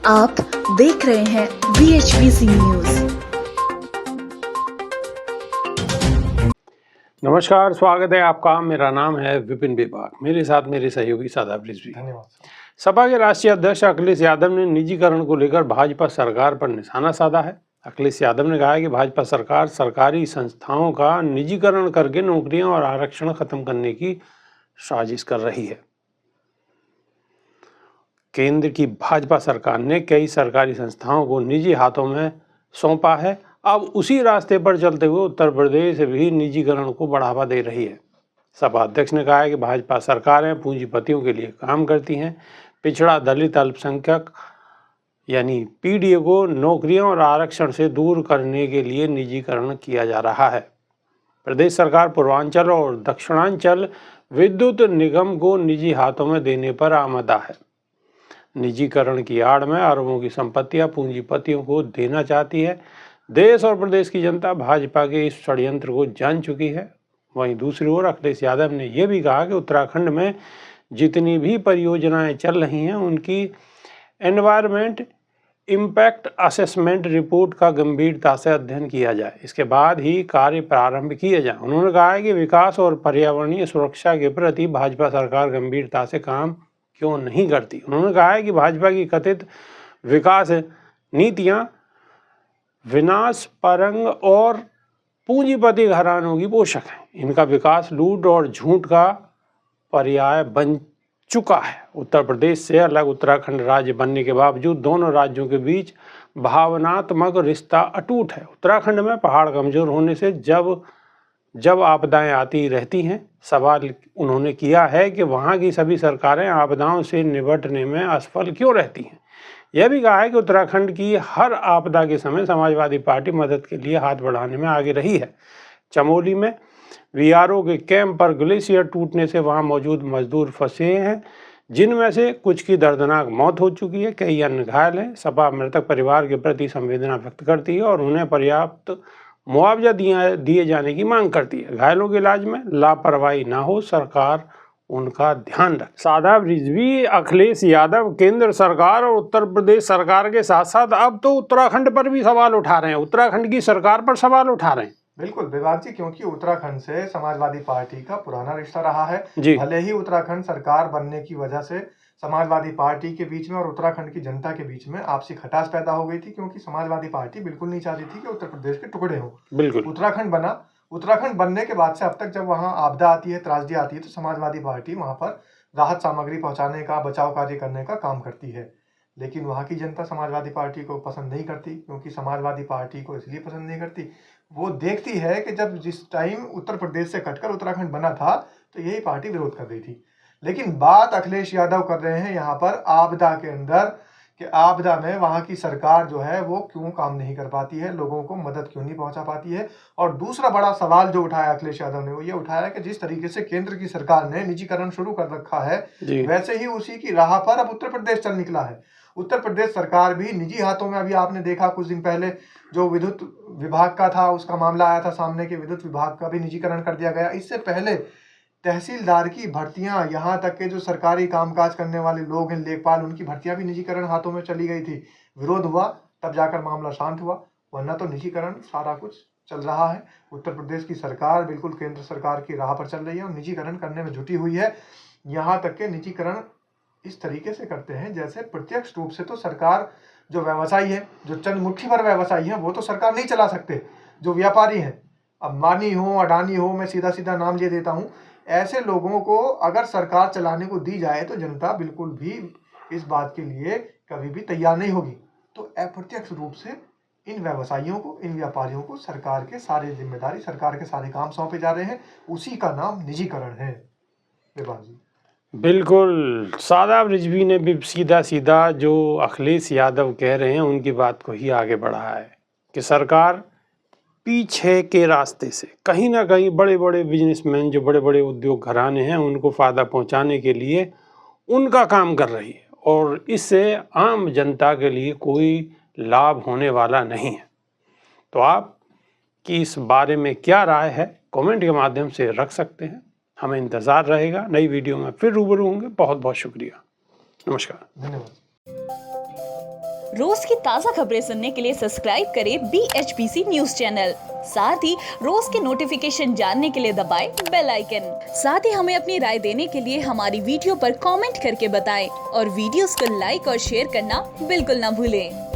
आप देख रहे हैं VHPC न्यूज। नमस्कार, स्वागत है आपका। मेरा नाम है विपिन बेबाक, मेरे साथ मेरे सहयोगी सादाब रिजवी। धन्यवाद। सपा के राष्ट्रीय अध्यक्ष अखिलेश यादव ने निजीकरण को लेकर भाजपा सरकार पर निशाना साधा है। अखिलेश यादव ने कहा है कि भाजपा सरकार सरकारी संस्थाओं का निजीकरण करके नौकरियां और आरक्षण खत्म करने की साजिश कर रही है। केंद्र की भाजपा सरकार ने कई सरकारी संस्थाओं को निजी हाथों में सौंपा है। अब उसी रास्ते पर चलते हुए उत्तर प्रदेश भी निजीकरण को बढ़ावा दे रही है। सपा अध्यक्ष ने कहा है कि भाजपा सरकारें पूंजीपतियों के लिए काम करती हैं। पिछड़ा, दलित, अल्पसंख्यक यानी पीडीए को नौकरियों और आरक्षण से दूर करने के लिए निजीकरण किया जा रहा है। प्रदेश सरकार पूर्वांचल और दक्षिणांचल विद्युत निगम को निजी हाथों में देने पर आमदा है। निजीकरण की आड़ में अरबों की संपत्तियां पूंजीपतियों को देना चाहती है। देश और प्रदेश की जनता भाजपा के इस षड्यंत्र को जान चुकी है। वहीं दूसरी ओर अखिलेश यादव ने यह भी कहा कि उत्तराखंड में जितनी भी परियोजनाएं चल रही हैं उनकी एनवायरमेंट इम्पैक्ट असेसमेंट रिपोर्ट का गंभीरता से अध्ययन किया जाए, इसके बाद ही कार्य प्रारंभ किए जाए। उन्होंने कहा है कि विकास और पर्यावरणीय सुरक्षा के प्रति भाजपा सरकार गंभीरता से काम क्यों नहीं करती। उन्होंने कहा है कि भाजपा की कथित विकास नीतियां विनाश परंग और पूंजीपति घरानों की पोषक है। इनका विकास लूट और झूठ का पर्याय बन चुका है। उत्तर प्रदेश से अलग उत्तराखंड राज्य बनने के बावजूद दोनों राज्यों के बीच भावनात्मक रिश्ता अटूट है। उत्तराखंड में पहाड़ कमजोर होने से जब आपदाएं आती रहती हैं, सवाल उन्होंने किया है कि वहां की सभी सरकारें आपदाओं से निपटने में असफल क्यों रहती हैं। यह भी कहा है कि उत्तराखंड की हर आपदा के समय समाजवादी पार्टी मदद के लिए हाथ बढ़ाने में आगे रही है। चमोली में वीआरओ के कैंप पर ग्लेशियर टूटने से वहां मौजूद मजदूर फंसे हैं, जिनमें से कुछ की दर्दनाक मौत हो चुकी है, कई अन्य घायल हैं। सपा मृतक परिवार के प्रति संवेदना व्यक्त करती है और उन्हें पर्याप्त मुआवजा दिए जाने की मांग करती है। घायलों के इलाज में लापरवाही ना हो, सरकार उनका ध्यान रखे। सादाब रिजवी, अखिलेश यादव केंद्र सरकार और उत्तर प्रदेश सरकार के साथ साथ अब तो उत्तराखंड पर भी सवाल उठा रहे हैं, उत्तराखंड की सरकार पर सवाल उठा रहे हैं। बिल्कुल बेबाक जी, क्योंकि उत्तराखंड से समाजवादी पार्टी का पुराना रिश्ता रहा है। भले ही उत्तराखंड सरकार बनने की वजह से समाजवादी पार्टी के बीच में और उत्तराखंड की जनता के बीच में आपसी खटास पैदा हो गई थी, क्योंकि समाजवादी पार्टी बिल्कुल नहीं चाहती थी कि उत्तर प्रदेश के टुकड़े हों। बिल्कुल उत्तराखंड बना, उत्तराखंड बनने के बाद से अब तक जब वहाँ आपदा आती है, त्रासदी आती है, तो समाजवादी पार्टी वहाँ पर राहत सामग्री पहुँचाने का, बचाव कार्य करने का काम करती है। लेकिन वहाँ की जनता समाजवादी पार्टी को पसंद नहीं करती, क्योंकि समाजवादी पार्टी को इसलिए पसंद नहीं करती, वो देखती है कि जब जिस टाइम उत्तर प्रदेश से कटकर उत्तराखंड बना था तो यही पार्टी विरोध कर रही थी। लेकिन बात अखिलेश यादव कर रहे हैं यहाँ पर आपदा के अंदर, कि आपदा में वहाँ की सरकार जो है वो क्यों काम नहीं कर पाती है, लोगों को मदद क्यों नहीं पहुँचा पाती है। और दूसरा बड़ा सवाल जो उठाया अखिलेश यादव ने, वो ये उठाया कि जिस तरीके से केंद्र की सरकार ने निजीकरण शुरू कर रखा है, वैसे ही उसी की राह पर अब उत्तर प्रदेश चल निकला है। उत्तर प्रदेश सरकार भी निजी हाथों में, अभी आपने देखा कुछ दिन पहले जो विद्युत विभाग का था उसका मामला आया था सामने, के विद्युत विभाग का भी निजीकरण कर दिया गया। इससे पहले तहसीलदार की भर्तियां, यहाँ तक के जो सरकारी कामकाज करने वाले लोग हैं, लेखपाल, उनकी भर्तियां भी निजीकरण हाथों में चली गई थी। विरोध हुआ, तब जाकर मामला शांत हुआ, वरना तो निजीकरण सारा कुछ चल रहा है। उत्तर प्रदेश की सरकार बिल्कुल केंद्र सरकार की राह पर चल रही है और निजीकरण करने में जुटी हुई है। यहाँ तक के निजीकरण इस तरीके से करते हैं जैसे प्रत्यक्ष रूप से तो सरकार, जो व्यवसायी है, जो चंद मुट्ठी भर व्यवसायी हैं, वो तो सरकार नहीं चला सकते। जो व्यापारी हैं, अंबानी हो, अडानी हो, मैं सीधा सीधा नाम ले देता हूँ, ऐसे लोगों को अगर सरकार चलाने को दी जाए तो जनता बिल्कुल भी इस बात के लिए कभी भी तैयार नहीं होगी। तो अप्रत्यक्ष रूप से इन व्यवसायियों को, इन व्यापारियों को सरकार के सारे जिम्मेदारी, सरकार के सारे काम सौंपे जा रहे हैं, उसी का नाम निजीकरण है। बिल्कुल, सादाब रिजवी ने भी सीधा सीधा जो अखिलेश यादव कह रहे हैं उनकी बात को ही आगे बढ़ाया है कि सरकार पीछे के रास्ते से कहीं ना कहीं बड़े बड़े बिजनेसमैन, जो बड़े बड़े उद्योग घराने हैं, उनको फ़ायदा पहुंचाने के लिए उनका काम कर रही है और इससे आम जनता के लिए कोई लाभ होने वाला नहीं है। तो आपकी इस बारे में क्या राय है, कमेंट के माध्यम से रख सकते हैं। हमें इंतज़ार रहेगा, नई वीडियो में फिर रूबरू होंगे। बहुत बहुत शुक्रिया, नमस्कार, धन्यवाद। रोज की ताज़ा खबरें सुनने के लिए सब्सक्राइब करें BHPC न्यूज चैनल। साथ ही रोज के नोटिफिकेशन जानने के लिए दबाएं बेल आइकन। साथ ही हमें अपनी राय देने के लिए हमारी वीडियो पर कमेंट करके बताएं और वीडियोस को लाइक और शेयर करना बिल्कुल ना भूलें।